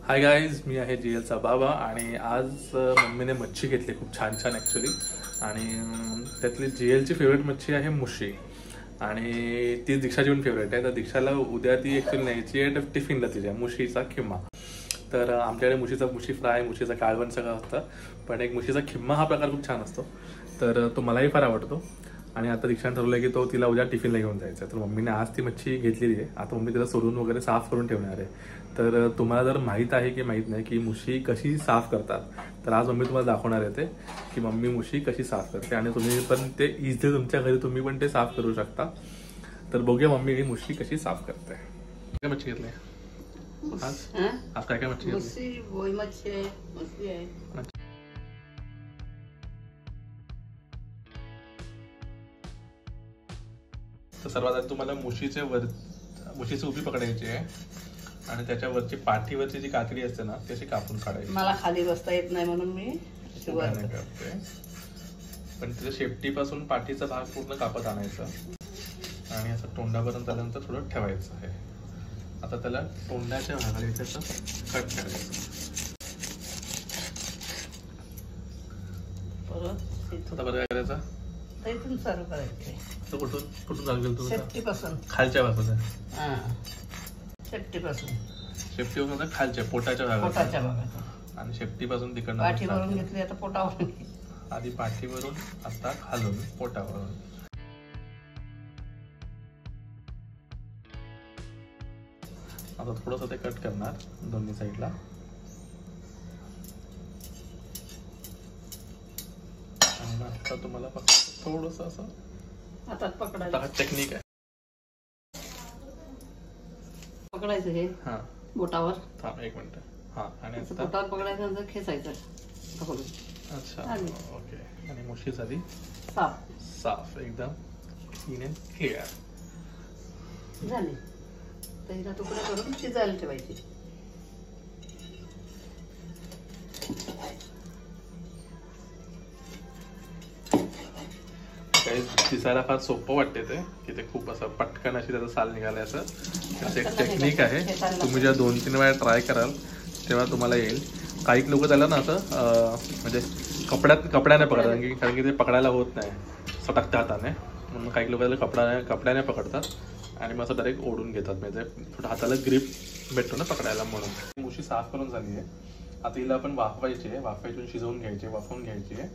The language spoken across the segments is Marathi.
हाय गाईज, मी आहे जीएलचा बाबा आणि आज मम्मीने मच्छी घेतली खूप छान छान ॲक्च्युली. आणि त्यातली जीएलची फेवरेट मच्छी आहे मुशी आणि ती दीक्षाची पण फेवरेट आहे. तर दीक्षाला उद्या ती ॲक्च्युली न्यायची आहे टिफिनला तिच्या मुशीचा खिम्मा. तर आमच्याकडे मुशी फ्राय, मुशीचा कालवण सगळं असतं, पण एक मुशीचा खिम्मा हा प्रकार खूप छान असतो. तर तो मलाही फार आवडतो आणि आता दीक्षाने ठरवलं की तो तिला उद्या टिफिनला घेऊन जायचा. तर मम्मीने आज ती मच्छी घेतलेली आहे. आता मम्मी तिला सोडून वगैरे साफ करून ठेवणार आहे. तर तुम्हाला जर माहीत आहे की माहीत नाही की मुशी कशी साफ करतात, तर आज मम्मी तुम्हाला दाखवणार आहे ते की मम्मी मुशी कशी साफ करते आणि तुम्ही पण ते इझिली तुमच्या घरी तुम्ही पण ते साफ करू शकता. तर बघूया मम्मी ही मुशी कशी साफ करते. काय मच्छी घेतली आज काय काय मच्छी घेतली? तर सर्वात आधी तुम्हाला मुशीची उभी पकडायची आहे आणि त्याच्यावरची पाठीवरची जी कातडी असते ना ती अशी कापून काढायची. मला खाली बसता येत नाही म्हणून मी करते, पण त्याच्या शेपटीपासून पाठीचा भाग पूर्ण कापत आणायचा आणि असं तोंडापर्यंत आल्यानंतर थोडं ठेवायचं आहे. आता त्याला तोंडाच्या भागाला इथे कट करायचं. आता बरं काय करायचं, इथून चालू करायचं. कुठून चालू केलं तू? शेपटीपासून खालच्या भागात. शेपटीपासून खालच्या पोटाच्या भागात आणि शेपटीपासून तिकडनं पाठीवरून घेतली. आता पोटावरून आधी पाठीवरून, आता खालून पोटावरून. आता थोडंसं ते कट करणार दोन्ही साईडला. आणि आता तुम्हाला फक्त थोडंसं असं हातात पकडायचं टेक्निक आहे. पकडायचं हे बोटावर. थांब एक मिनिट. आणि बोटावर पकडायचं नंतर खेचायचं. अच्छा, ओके. आणि मुशी झाली साफ एकदम क्लीन अँड क्लिअर झाली. तर हिला तुकडे करून शिजायला ठेवायची. काही दिसायला फार सोपं वाटते ते की ते खूप असं पटकन अशी त्याचं साल निघालंय असं एक टेक्निक आहे. तुम्ही जेव्हा 2-3 वेळा ट्राय कराल तेव्हा तुम्हाला येईल. काही लोक त्याला ना असं म्हणजे कपड्याने पकडतात, कारण की ते पकडायला होत नाही सटकत्या हाताने, म्हणून काही लोक त्याला कपड्याने पकडतात आणि मग असं डायरेक्ट ओढून घेतात. म्हणजे थोडं हाताला ग्रिप भेटतो ना पकडायला. म्हणून मुशी साफ करून झाली आहे. आता हिला आपण वाफवायची आहे. वाफायतून शिजवून घ्यायची, वाफवून घ्यायची आहे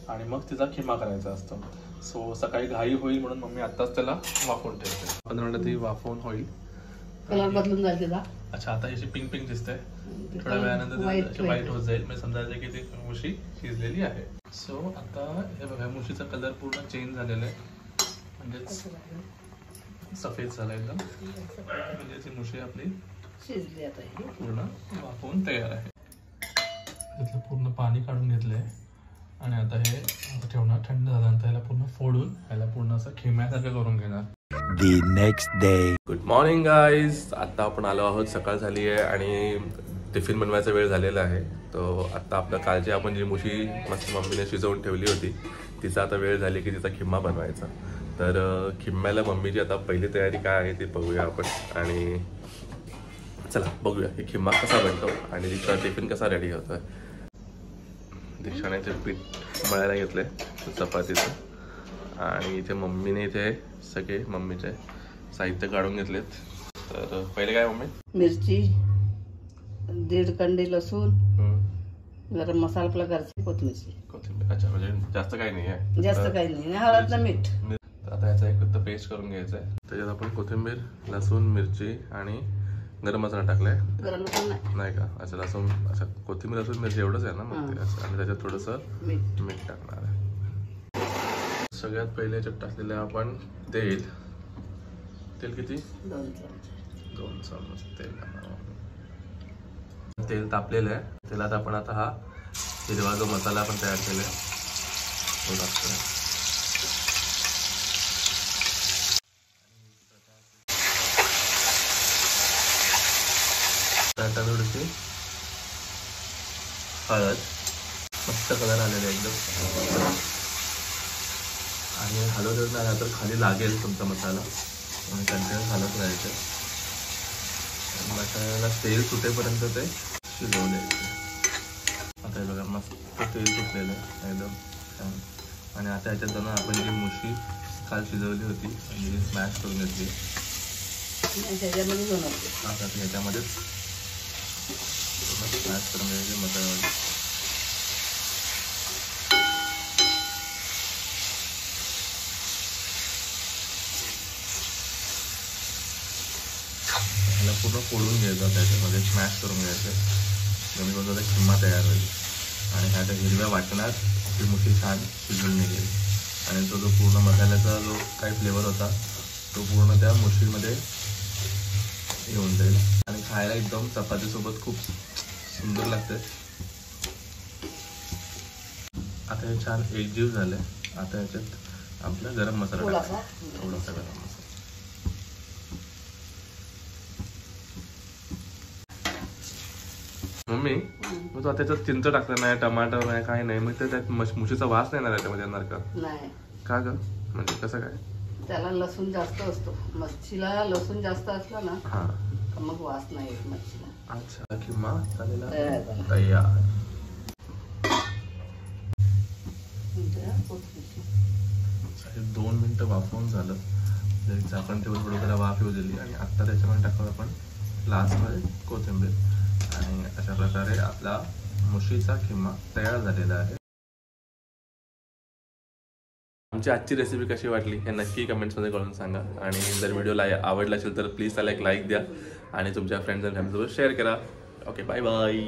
आणि मग तिचा खिमा करायचा असतो. सो सकाळी घाई होईल म्हणून मम्मी आत्ताच त्याला वाफवून ठेवते. 15 मिनिटं ती वाफवून होईल. कलर बदलून जाईल तिचा. अच्छा, आता अशी पिंक दिसते. थोड्या वेळानंतर व्हाईट होत जाईल, म्हणजे समजायचं की ती मुशी शिजलेली आहे. सो आता हे बघा, मुशीचा कलर पूर्ण चेंज झालेला आहे, म्हणजे सफेद झाला एकदम. म्हणजे ती मुशी आपली शिजली. आता पूर्ण वाफवून तयार आहे. त्यातलं पूर्ण पाणी काढून घेतलंय आणि आता हे ठेवणार. थंड झाल्यानंतर ह्याला पूर्ण फोडून ह्याला पूर्ण असं खिम्यासारखं करून घेणार. The next day. Good morning guys. आता आपण आलो आहोत, सकाळ झाली आहे आणि टिफिन बनवायचा वेळ झालेला आहे. तो आता आपल्या कालची आपण जी मुशी मस्त मम्मीने शिजवून ठेवली होती तिचा आता वेळ झाली की तिचा खिम्मा बनवायचा. तर खिम्म्याला मम्मीची आता पहिली तयारी काय आहे ते बघूया आपण. आणि चला बघूया की खिम्मा कसा बनतो आणि तिचा टिफिन कसा रेडी होतोय. दीक्षाने ते पीठ मळायला घेतलंय चपातीचं आणि इथे मम्मीने इथे सगळे मम्मीचे साहित्य काढून घेतलेत. तर पहिले काय मम्मी? मिरची, 1.5 कंडी लसूण, गरम मसाला आपला घरची, कोथिंबीर. अच्छा, म्हणजे जास्त काही नाही आहे. जास्त काही नाही. हळद, मीठ. आता याचा एक फक्त पेस्ट करून घ्यायचा आहे. त्याच्यात आपण कोथिंबीर, लसूण, मिरची आणि गरम मसाला टाकलाय. गरम मसाला नाही का? अच्छा, लसूण, अच्छा कोथिंबीर, लसूण, मिरची एवढंच आहे ना मग ते. आणि त्याच्यात थोडंसं मीठ टाकणार आहे. सगळ्यात पहिले याच्यात टाकलेलं आहे आपण तेल. तेल किती? 2 चमच तेल टाकणार. तेल तापलेलं आहे. तेलात आपण आता हा हिरवा जो मसाला आपण तयार केलाय तो टाकतोय. थोडीशी हळद. मस्त कलर आलेला एकदम. आणि हलवत नाही तर खाली लागेल तुमचा मसाला, आणि कंटिन्यू हलत राहायचं. मसाल्याला तेल सुटेपर्यंत ते शिजवू द्यायचे. आता हे बघा मस्त तेल सुटलेलं आहे एकदम छान. आणि आता ह्याच्यात ना आपण जी मुशी काल शिजवली होती म्हणजे स्मॅश करून घेतली त्याच्यामध्ये बनवते. आता ह्याच्यामध्येच स्मॅश करून घ्यायचे मसाल्यामध्ये. ह्याला पूर्ण फोडून घ्यायचं त्याच्यामध्ये स्मॅश करून घ्यायचं जेणेकरून त्याचा खिमा तयार होईल. आणि ह्याच्या हिरव्या वाटणात ती मुशी छान शिजून निघेल. आणि तो जो पूर्ण मसाल्याचा जो काही फ्लेवर होता तो पूर्ण त्या मुशीमध्ये येऊन जाईल. आणि खायला एकदम चपातीसोबत खूप सुंदर लागते. आता हे छान एकजीव झाले. आता ह्याच्यात आपला गरम मसाला टाकायचा, थोडासा गरम मसाला. मम्मी मग तू त्याच्यात चिंच टाकलं नाही, टमाटर नाही, काही नाही, मग त्यात मुशीचा वास नाही ना त्याच्यामध्ये येणार का? नाही. का ग म्हणजे कसं काय? त्याला लसूण जास्त असतो. मच्छीला लसूण जास्त असला ना हा मग वास नाही येत मच्छीला. अच्छा किंवा चालेल तयार. तयार. हे 2 मिनिटं वाफवून झालं. आपण तेवढं थोडं त्याला वाफ येऊ दिली आणि आत्ता त्याच्यामध्ये टाकू आपण लास्टमध्ये कोथिंबीर. आणि अशा प्रकारे आपला मुशीचा खिमा तयार झालेला आहे. आमची आजची रेसिपी कशी वाटली हे नक्की कमेंट्समध्ये कळून सांगा. आणि जर व्हिडिओला आवडला असेल तर प्लीज त्याला एक लाईक द्या आणि तुमच्या फ्रेंड्स अँड फॅमिलीसोबत शेअर करा. Okay bye bye.